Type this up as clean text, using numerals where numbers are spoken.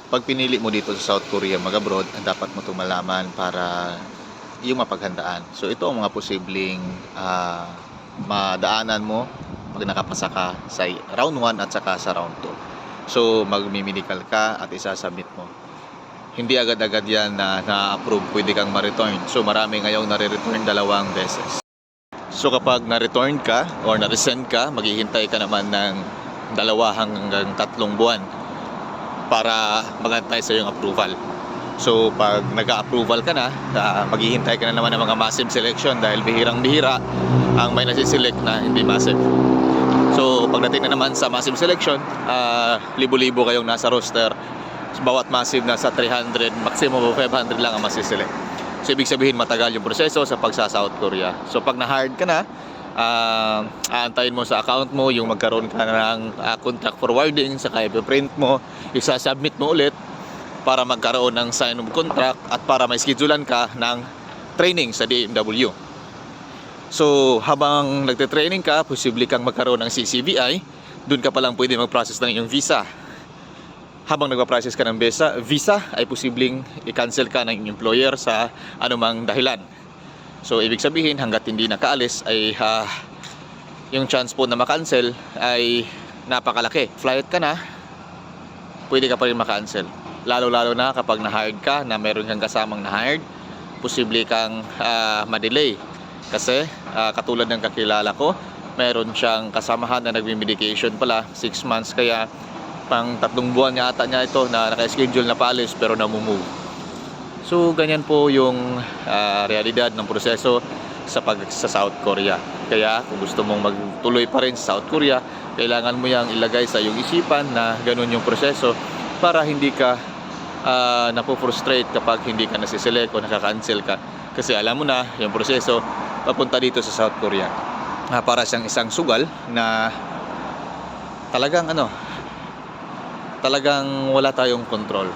pag pinili mo dito sa South Korea mag-abroad, dapat mo itong malaman para yung mapaghandaan. So ito ang mga posibleng madaanan mo pag nakapasa ka sa round 1 at saka sa round 2. So magmi-medical ka at isasubmit mo. Hindi agad-agad yan na na-approve, pwede kang ma-return. So marami ngayong nare-return 2 beses. So kapag na-return ka or na-resend ka, maghihintay ka naman ng 2 hanggang 3 buwan para magantay sa iyong approval. So pag nag-approval ka na, maghihintay ka na naman ng mga massive selection dahil bihirang-bihira ang may nasiselect na hindi massive. So pagdating na naman sa massive selection, libo-libo kayong nasa roster. Bawat massive nasa 300, maximum of 500 lang ang masiselect. So ibig sabihin matagal yung proseso sa pagsa South Korea. So pag na-hard ka na, aantayin mo sa account mo yung magkaroon ka ng contract forwarding, saka i-print mo, isa-submit mo ulit para magkaroon ng sign of contract at para may schedulean ka ng training sa DMW. So habang nagte-training ka, posible kang magkaroon ng CCVI, dun ka palang pwede mag-process ng iyong visa. Habang nagpa-process ka ng visa ay posibleng i-cancel ka ng employer sa anumang dahilan. So ibig sabihin hanggat hindi nakaalis ay yung chance po na ma-cancel ay napakalaki. Flight ka na, pwede ka pa rin ma-cancel. Lalo-lalo na kapag na-hired ka, na meron kang kasamang na-hired, posible kang ma-delay. Kasi katulad ng kakilala ko, meron siyang kasamahan na nagme-medication pala 6 months, kaya pang 3 buwan yata niya ito na naka-schedule na paalis pero namumove. So ganyan po yung realidad ng proseso sa South Korea. Kaya kung gusto mong magtuloy pa rin sa South Korea, kailangan mo yang ilagay sa iyong isipan na ganun yung proseso para hindi ka napo-frustrate kapag hindi ka nasiselect o nakaka-cancel ka. Kasi alam mo na yung proseso papunta dito sa South Korea. Para siyang isang sugal na talagang wala tayong control.